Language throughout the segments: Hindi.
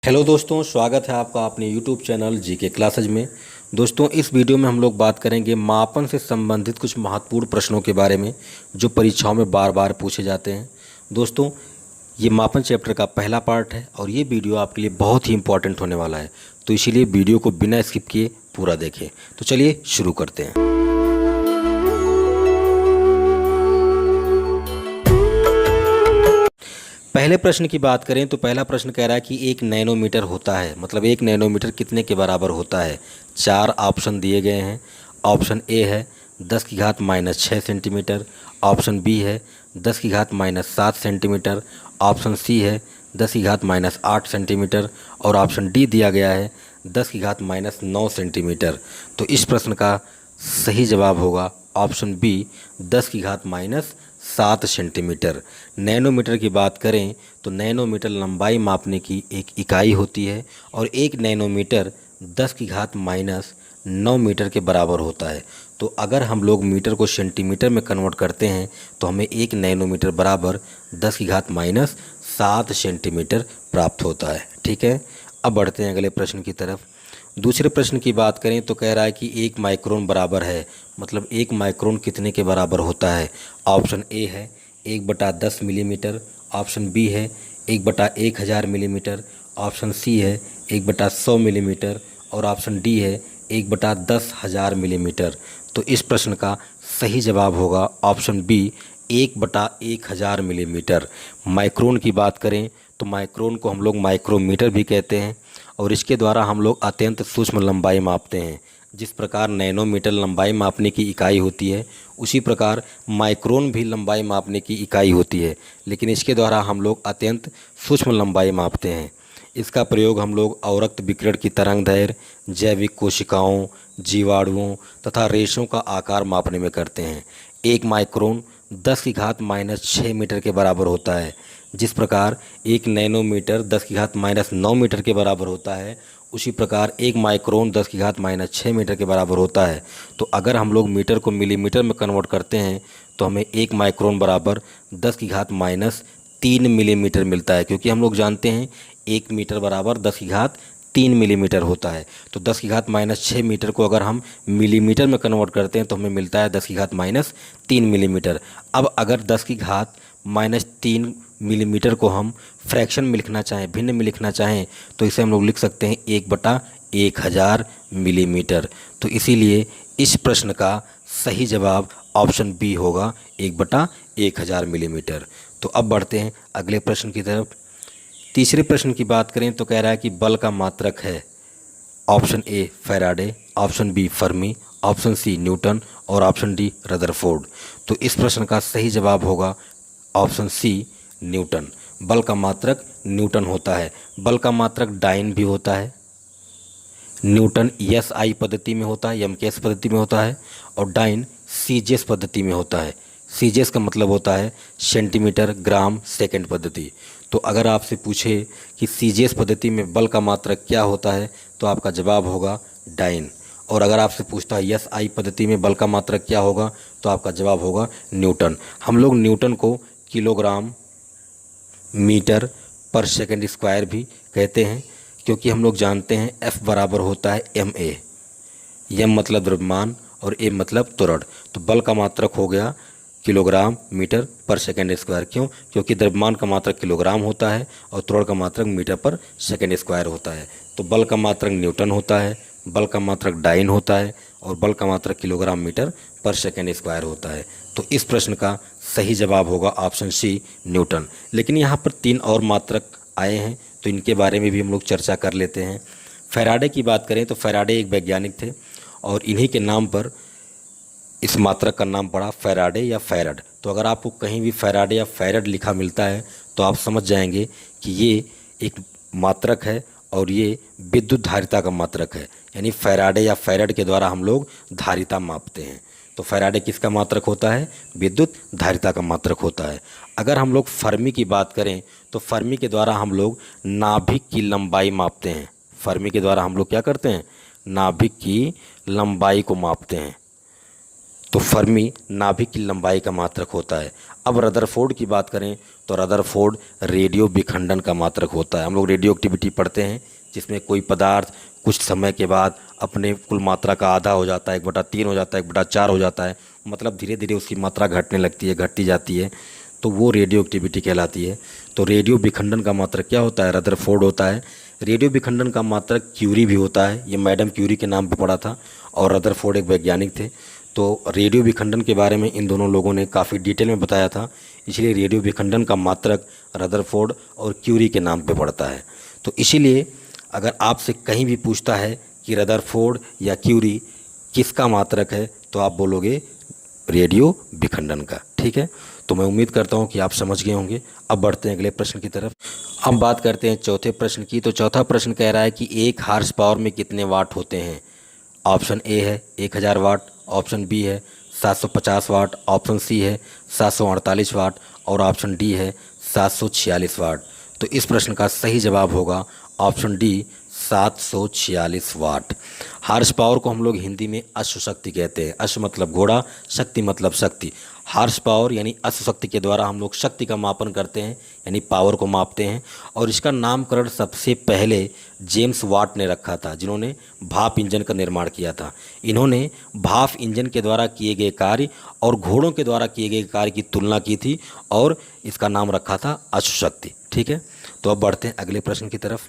हेलो दोस्तों, स्वागत है आपका अपने यूट्यूब चैनल जीके क्लासेज में। दोस्तों, इस वीडियो में हम लोग बात करेंगे मापन से संबंधित कुछ महत्वपूर्ण प्रश्नों के बारे में जो परीक्षाओं में बार बार पूछे जाते हैं। दोस्तों, ये मापन चैप्टर का पहला पार्ट है और ये वीडियो आपके लिए बहुत ही इंपॉर्टेंट होने वाला है, तो इसीलिए वीडियो को बिना स्किप किए पूरा देखें। तो चलिए शुरू करते हैं। पहले प्रश्न की बात करें तो पहला प्रश्न कह रहा है कि 1 नैनोमीटर होता है, मतलब 1 नैनोमीटर कितने के बराबर होता है। 4 ऑप्शन दिए गए हैं। ऑप्शन ए है 10⁻⁻6 सेंटीमीटर, ऑप्शन बी है 10⁻⁻7 सेंटीमीटर, ऑप्शन सी है 10⁻⁻8 सेंटीमीटर और ऑप्शन डी दिया गया है 10⁻⁻9 सेंटीमीटर। तो इस प्रश्न का सही जवाब होगा ऑप्शन बी 10⁻⁻7 सेंटीमीटर। नैनोमीटर की बात करें तो नैनोमीटर लंबाई मापने की एक इकाई होती है और 1 नैनोमीटर 10⁻⁻9 मीटर के बराबर होता है। तो अगर हम लोग मीटर को सेंटीमीटर में कन्वर्ट करते हैं तो हमें 1 नैनोमीटर बराबर 10⁻⁻7 सेंटीमीटर प्राप्त होता है। ठीक है, अब बढ़ते हैं अगले प्रश्न की तरफ। दूसरे प्रश्न की बात करें तो कह रहा है कि 1 माइक्रोन बराबर है, मतलब 1 माइक्रोन कितने के बराबर होता है। ऑप्शन ए है 1/10 मिलीमीटर, ऑप्शन बी है 1/1000 मिलीमीटर, ऑप्शन सी है 1/100 मिलीमीटर और ऑप्शन डी है 1/10,000 मिलीमीटर। तो इस प्रश्न का सही जवाब होगा ऑप्शन बी 1/1000 मिलीमीटर। माइक्रोन की बात करें तो माइक्रोन को हम लोग माइक्रोमीटर भी कहते हैं और इसके द्वारा हम लोग अत्यंत सूक्ष्म लंबाई मापते हैं। जिस प्रकार नैनोमीटर लंबाई मापने की इकाई होती है उसी प्रकार माइक्रोन भी लंबाई मापने की इकाई होती है, लेकिन इसके द्वारा हम लोग अत्यंत सूक्ष्म लंबाई मापते हैं। इसका प्रयोग हम लोग अवरक्त विकिरण की तरंगदैर्घ्य, जैविक कोशिकाओं, जीवाणुओं तथा रेशों का आकार मापने में करते हैं। 1 माइक्रोन 10⁻⁻6 मीटर के बराबर होता है। जिस प्रकार 1 नैनोमीटर 10⁻⁻9 मीटर के बराबर होता है उसी प्रकार 1 माइक्रोन 10⁻⁻6 मीटर के बराबर होता है। तो अगर हम लोग मीटर को मिलीमीटर में कन्वर्ट करते हैं तो हमें 1 माइक्रोन बराबर 10⁻³ मिलीमीटर मिलता है, क्योंकि हम लोग जानते हैं 1 मीटर बराबर 10⁻³ मिलीमीटर होता है। तो 10⁻⁻6 मीटर को अगर हम मिलीमीटर में कन्वर्ट करते हैं तो हमें मिलता है 10⁻³ मिलीमीटर। अब अगर 10⁻³ मिलीमीटर को हम फ्रैक्शन में लिखना चाहें, भिन्न में लिखना चाहें, तो इसे हम लोग लिख सकते हैं 1/1000 मिलीमीटर। तो इसीलिए इस प्रश्न का सही जवाब ऑप्शन बी होगा 1/1000 मिलीमीटर। तो अब बढ़ते हैं अगले प्रश्न की तरफ। तीसरे प्रश्न की बात करें तो कह रहा है कि बल का मात्रक है। Option A Faraday, option B Fermi, option C Newton और ऑप्शन डी रदरफोर्ड। तो इस प्रश्न का सही जवाब होगा ऑप्शन सी न्यूटन। बल का मात्रक न्यूटन होता है। बल का मात्रक डाइन भी होता है। न्यूटन एसआई पद्धति में होता है, एमकेएस पद्धति में होता है और डाइन सीजीएस पद्धति में होता है। सीजीएस का मतलब होता है सेंटीमीटर ग्राम सेकंड पद्धति। तो अगर आपसे पूछे कि सीजीएस पद्धति में बल का मात्रक क्या होता है तो आपका जवाब होगा डाइन, और अगर आपसे पूछता है एसआई पद्धति में बल का मात्रक क्या होगा तो आपका जवाब होगा न्यूटन। हम लोग न्यूटन को किलोग्राम मीटर पर सेकंड स्क्वायर भी कहते हैं, क्योंकि हम लोग जानते हैं F बराबर होता है ma। m मतलब द्रव्यमान और a मतलब त्वरण। तो बल का मात्रक हो गया किलोग्राम मीटर पर सेकंड स्क्वायर। क्यों? क्योंकि द्रव्यमान का मात्रक किलोग्राम होता है और त्वरण का मात्रक मीटर पर सेकंड स्क्वायर होता है। तो बल का मात्रक न्यूटन होता है, बल का मात्रक डाइन होता है और बल का मात्रक किलोग्राम मीटर पर सेकंड स्क्वायर होता है। तो इस प्रश्न का सही जवाब होगा ऑप्शन सी न्यूटन। लेकिन यहाँ पर 3 और मात्रक आए हैं तो इनके बारे में भी हम लोग चर्चा कर लेते हैं। फैराडे की बात करें तो फैराडे एक वैज्ञानिक थे और इन्हीं के नाम पर इस मात्रक का नाम पड़ा फैराडे या फैरड। तो अगर आपको कहीं भी फैराडे या फैरड लिखा मिलता है तो आप समझ जाएंगे कि ये एक मात्रक है और ये विद्युत धारिता का मात्रक है। यानी फैराडे या फैरड के द्वारा हम लोग धारिता मापते हैं। तो फैराडे किसका मात्रक होता है? विद्युत धारिता का मात्रक होता है। अगर हम लोग फर्मी की बात करें तो फर्मी के द्वारा हम लोग नाभिक की लंबाई मापते हैं। फर्मी के द्वारा हम लोग क्या करते हैं? नाभिक की लंबाई को मापते हैं। तो फर्मी नाभिक की लंबाई का मात्रक होता है। अब रदरफोर्ड की बात करें तो रदरफोर्ड रेडियो विखंडन का मात्रक होता है। हम लोग रेडियो एक्टिविटी पढ़ते हैं जिसमें कोई पदार्थ कुछ समय के बाद अपने कुल मात्रा का आधा हो जाता है, 1/3 हो जाता है, 1/4 हो जाता है, मतलब धीरे धीरे उसकी मात्रा घटने लगती है, घटती जाती है, तो वो रेडियो एक्टिविटी कहलाती है। तो रेडियो विखंडन का मात्रक क्या होता है? रदरफोर्ड होता है। रेडियो विखंडन का मात्रक क्यूरी भी होता है, ये मैडम क्यूरी के नाम पे पढ़ा था, और रदरफोर्ड एक वैज्ञानिक थे। तो रेडियो विखंडन के बारे में इन दोनों लोगों ने काफ़ी डिटेल में बताया था, इसलिए रेडियो विखंडन का मात्रक रदरफोर्ड और क्यूरी के नाम पे पड़ता है। तो इसीलिए अगर आपसे कहीं भी पूछता है कि रदरफोर्ड या क्यूरी किसका मात्रक है, तो आप बोलोगे रेडियो विखंडन का। ठीक है, तो मैं उम्मीद करता हूँ कि आप समझ गए होंगे। अब बढ़ते हैं अगले प्रश्न की तरफ। अब बात करते हैं चौथे प्रश्न की। तो चौथा प्रश्न कह रहा है कि 1 हार्स पावर में कितने वाट होते हैं? ऑप्शन ए है 1000 वाट, ऑप्शन बी है 750 वाट, ऑप्शन सी है 748 वाट और ऑप्शन डी है 746 वाट। तो इस प्रश्न का सही जवाब होगा ऑप्शन डी 746 वाट। हार्स पावर को हम लोग हिंदी में अश्व शक्ति कहते हैं। अश्व मतलब घोड़ा, शक्ति मतलब शक्ति। हार्स पावर यानी अश्व शक्ति के द्वारा हम लोग शक्ति का मापन करते हैं, यानी पावर को मापते हैं। और इसका नामकरण सबसे पहले जेम्स वाट ने रखा था, जिन्होंने भाप इंजन का निर्माण किया था। इन्होंने भाप इंजन के द्वारा किए गए कार्य और घोड़ों के द्वारा किए गए कार्य की तुलना की थी और इसका नाम रखा था अश्व शक्ति। ठीक है, तो अब बढ़ते हैं अगले प्रश्न की तरफ।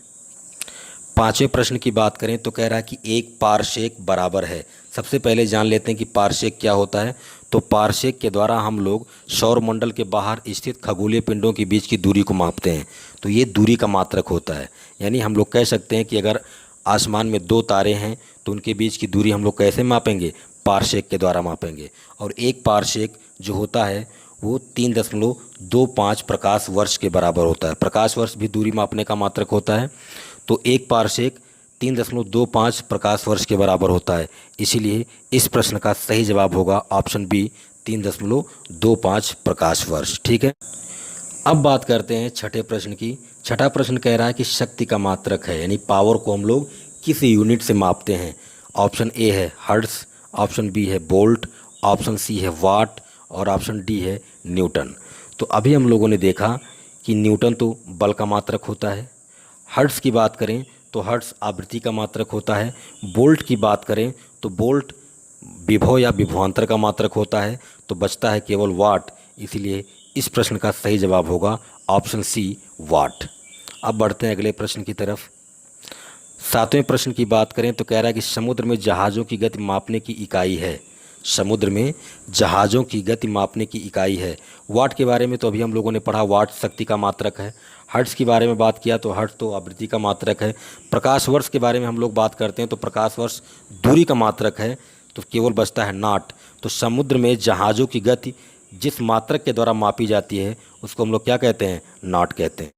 पांचवें प्रश्न की बात करें तो कह रहा है कि 1 पारसेक बराबर है। सबसे पहले जान लेते हैं कि पारसेक क्या होता है। तो पारसेक के द्वारा हम लोग सौर मंडल के बाहर स्थित खगोलीय पिंडों के बीच की दूरी को मापते हैं। तो ये दूरी का मात्रक होता है, यानी हम लोग कह सकते हैं कि अगर आसमान में 2 तारे हैं तो उनके बीच की दूरी हम लोग कैसे मापेंगे? पारसेक के द्वारा मापेंगे। और 1 पारसेक जो होता है वो 3.25 प्रकाश वर्ष के बराबर होता है। प्रकाश वर्ष भी दूरी मापने का मात्रक होता है। तो 1 पारसेक 3.25 प्रकाश वर्ष के बराबर होता है। इसीलिए इस प्रश्न का सही जवाब होगा ऑप्शन बी 3.25 प्रकाश वर्ष। ठीक है, अब बात करते हैं छठे प्रश्न की। छठा प्रश्न कह रहा है कि शक्ति का मात्रक है, यानी पावर को हम लोग किस यूनिट से मापते हैं। ऑप्शन ए है हर्ट्ज, ऑप्शन बी है वोल्ट, ऑप्शन सी है वाट और ऑप्शन डी है न्यूटन। तो अभी हम लोगों ने देखा कि न्यूटन तो बल का मात्रक होता है। हर्ट्ज की बात करें तो हर्ट्ज आवृत्ति का मात्रक होता है। वोल्ट की बात करें तो वोल्ट विभव या विभवांतर का मात्रक होता है। तो बचता है केवल वाट, इसीलिए इस प्रश्न का सही जवाब होगा ऑप्शन सी वाट। अब बढ़ते हैं अगले प्रश्न की तरफ। 7वें प्रश्न की बात करें तो कह रहा है कि समुद्र में जहाज़ों की गति मापने की इकाई है। समुद्र में जहाज़ों की गति मापने की इकाई है। वाट के बारे में तो अभी हम लोगों ने पढ़ा, वाट शक्ति का मात्रक है। हर्ट्ज के बारे में बात किया तो हर्ट्ज तो आवृत्ति का मात्रक है। प्रकाश वर्ष के बारे में हम लोग बात करते हैं तो प्रकाश वर्ष दूरी का मात्रक है। तो केवल बचता है नॉट। तो समुद्र में जहाज़ों की गति जिस मात्रक के द्वारा मापी जाती है उसको हम लोग क्या कहते हैं? नॉट कहते हैं।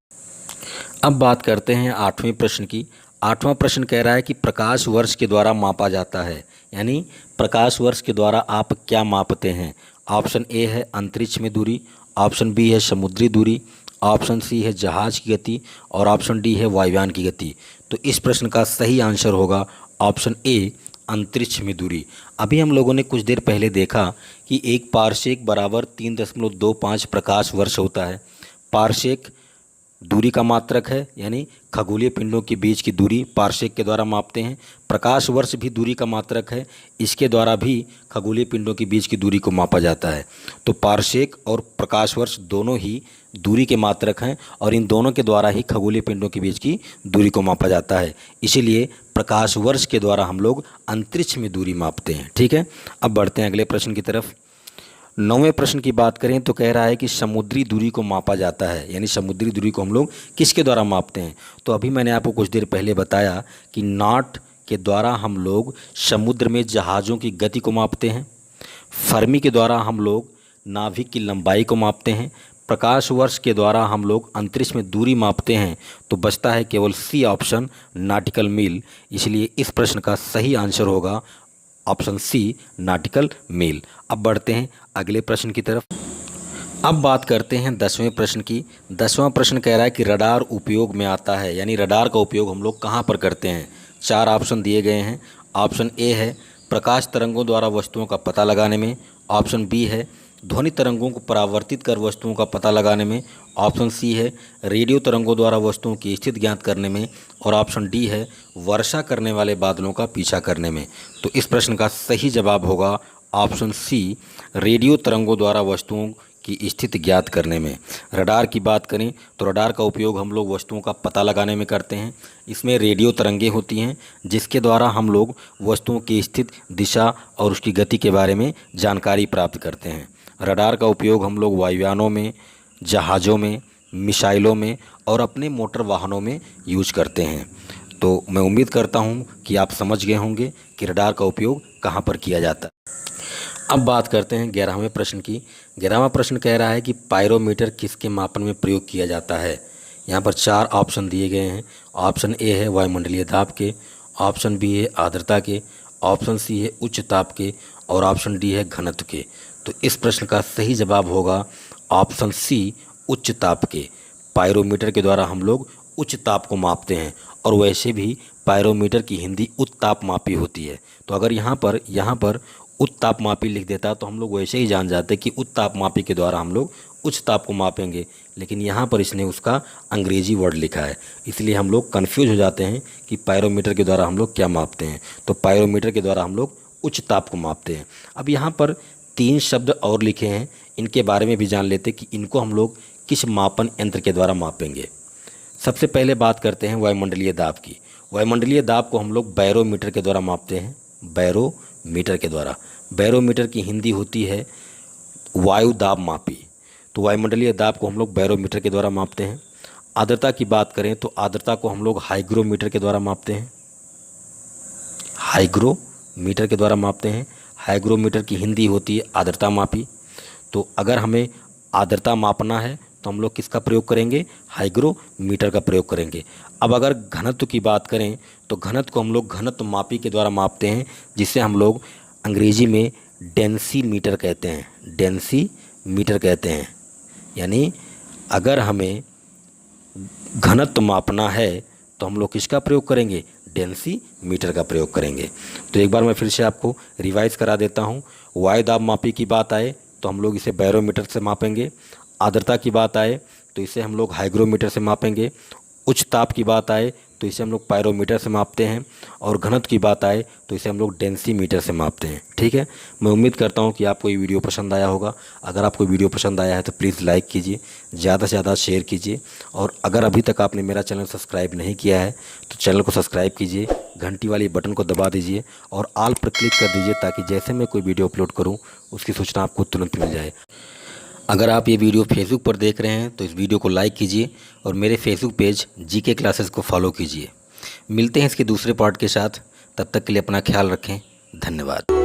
अब बात करते हैं 8वें प्रश्न की। 8वां प्रश्न कह रहा है कि प्रकाश वर्ष के द्वारा मापा जाता है, यानी प्रकाश वर्ष के द्वारा आप क्या मापते हैं। ऑप्शन ए है अंतरिक्ष में दूरी, ऑप्शन बी है समुद्री दूरी, ऑप्शन सी है जहाज़ की गति और ऑप्शन डी है वायुयान की गति। तो इस प्रश्न का सही आंसर होगा ऑप्शन ए अंतरिक्ष में दूरी। अभी हम लोगों ने कुछ देर पहले देखा कि 1 पारसेक बराबर 3.25 प्रकाश वर्ष होता है। पारसेक दूरी का मात्रक है, यानी खगोलीय पिंडों के बीच की दूरी पारसेक के द्वारा मापते हैं। प्रकाश वर्ष भी दूरी का मात्रक है, इसके द्वारा भी खगोलीय पिंडों के बीच की दूरी को मापा जाता है। तो पारसेक और प्रकाश वर्ष दोनों ही दूरी के मात्रक हैं और इन दोनों के द्वारा ही खगोलीय पिंडों के बीच की दूरी को मापा जाता है। इसीलिए प्रकाश वर्ष के द्वारा हम लोग अंतरिक्ष में दूरी मापते हैं। ठीक है, अब बढ़ते हैं अगले प्रश्न की तरफ। 9वें प्रश्न की बात करें तो कह रहा है कि समुद्री दूरी को मापा जाता है, यानी समुद्री दूरी को हम लोग किसके द्वारा मापते हैं। तो अभी मैंने आपको कुछ देर पहले बताया कि नॉट के द्वारा हम लोग समुद्र में जहाज़ों की गति को मापते हैं। फर्मी के द्वारा हम लोग नाभिक की लंबाई को मापते हैं। प्रकाश वर्ष के द्वारा हम लोग अंतरिक्ष में दूरी मापते हैं। तो बचता है केवल सी ऑप्शन नॉटिकल मील। इसलिए इस प्रश्न का सही आंसर होगा ऑप्शन सी नॉटिकल मील। अब बढ़ते हैं अगले प्रश्न की तरफ। अब बात करते हैं 10वें प्रश्न की। 10वां प्रश्न कह रहा है कि रडार उपयोग में आता है, यानी रडार का उपयोग हम लोग कहाँ पर करते हैं। 4 ऑप्शन दिए गए हैं। ऑप्शन ए है प्रकाश तरंगों द्वारा वस्तुओं का पता लगाने में, ऑप्शन बी है ध्वनि तरंगों को परावर्तित कर वस्तुओं का पता लगाने में। ऑप्शन सी है रेडियो तरंगों द्वारा वस्तुओं की स्थिति ज्ञात करने में। और ऑप्शन डी है वर्षा करने वाले बादलों का पीछा करने में। तो इस प्रश्न का सही जवाब होगा ऑप्शन सी, रेडियो तरंगों द्वारा वस्तुओं की स्थिति ज्ञात करने में। रडार की बात करें तो रडार का उपयोग हम लोग वस्तुओं का पता लगाने में करते हैं। इसमें रेडियो तरंगें होती हैं जिसके द्वारा हम लोग वस्तुओं की स्थिति, दिशा और उसकी गति के बारे में जानकारी प्राप्त करते हैं। रडार का उपयोग हम लोग वायुयानों में, जहाज़ों में, मिसाइलों में और अपने मोटर वाहनों में यूज करते हैं। तो मैं उम्मीद करता हूं कि आप समझ गए होंगे कि रडार का उपयोग कहां पर किया जाता है। अब बात करते हैं 11वें प्रश्न की। 11वां प्रश्न कह रहा है कि पायरोमीटर किसके मापन में प्रयोग किया जाता है। यहाँ पर 4 ऑप्शन दिए गए हैं। ऑप्शन ए है वायुमंडलीय दाब के, ऑप्शन बी है आर्द्रता के, ऑप्शन सी है उच्च ताप के और ऑप्शन डी है घनत्व के। तो इस प्रश्न का सही जवाब होगा ऑप्शन सी, उच्च ताप के। पायरोमीटर के द्वारा हम लोग उच्च ताप को मापते हैं और वैसे भी पायरोमीटर की हिंदी उत्तापमापी होती है। तो अगर यहाँ पर उत्तापमापी लिख देता तो हम लोग वैसे ही जान जाते कि उत्तापमापी के द्वारा हम लोग उच्च ताप को मापेंगे, लेकिन यहाँ पर इसने उसका अंग्रेजी वर्ड लिखा है, इसलिए हम लोग कन्फ्यूज हो जाते हैं कि पायरोमीटर के द्वारा हम लोग क्या मापते हैं। तो पायरोमीटर के द्वारा हम लोग उच्च ताप को मापते हैं। अब यहाँ पर 3 शब्द और लिखे हैं, इनके बारे में भी जान लेते कि इनको हम लोग किस मापन यंत्र के द्वारा मापेंगे। सबसे पहले बात करते हैं वायुमंडलीय दाब की। वायुमंडलीय दाब को हम लोग बैरोमीटर के द्वारा मापते हैं, बैरोमीटर के द्वारा। बैरोमीटर की हिंदी होती है वायु दाब मापी। तो वायुमंडलीय दाब को हम लोग बैरोमीटर के द्वारा मापते हैं। आर्द्रता की बात करें तो आर्द्रता को हम लोग हाइग्रोमीटर के द्वारा मापते हैं, हाइग्रोमीटर के द्वारा मापते हैं। हाइग्रोमीटर की हिंदी होती है आर्द्रता मापी। तो अगर हमें आर्द्रता मापना है तो हम लोग किसका प्रयोग करेंगे, हाइग्रोमीटर का प्रयोग करेंगे। अब अगर घनत्व की बात करें तो घनत्व को हम लोग घनत्व मापी के द्वारा मापते हैं, जिसे हम लोग अंग्रेजी में डेंसीमीटर कहते हैं, डेंसीमीटर कहते हैं। यानी अगर हमें घनत्व मापना है तो हम लोग किसका प्रयोग करेंगे, डेंसीमीटर का प्रयोग करेंगे। तो एक बार मैं फिर से आपको रिवाइज करा देता हूँ। वायु दाब मापी की बात आए तो हम लोग इसे बैरोमीटर से मापेंगे। आर्द्रता की बात आए तो इसे हम लोग हाइग्रोमीटर से मापेंगे। उच्च ताप की बात आए तो इसे हम लोग पायरोमीटर से मापते हैं। और घनत्व की बात आए तो इसे हम लोग डेंसीमीटर से मापते हैं। ठीक है, मैं उम्मीद करता हूं कि आपको ये वीडियो पसंद आया होगा। अगर आपको वीडियो पसंद आया है तो प्लीज़ लाइक कीजिए, ज़्यादा से ज़्यादा शेयर कीजिए। और अगर अभी तक आपने मेरा चैनल सब्सक्राइब नहीं किया है तो चैनल को सब्सक्राइब कीजिए, घंटी वाली बटन को दबा दीजिए और ऑल पर क्लिक कर दीजिए, ताकि जैसे मैं कोई वीडियो अपलोड करूँ उसकी सूचना आपको तुरंत मिल जाए। अगर आप ये वीडियो फेसबुक पर देख रहे हैं तो इस वीडियो को लाइक कीजिए और मेरे फेसबुक पेज जीके क्लासेस को फॉलो कीजिए। मिलते हैं इसके दूसरे पार्ट के साथ, तब तक के लिए अपना ख्याल रखें। धन्यवाद।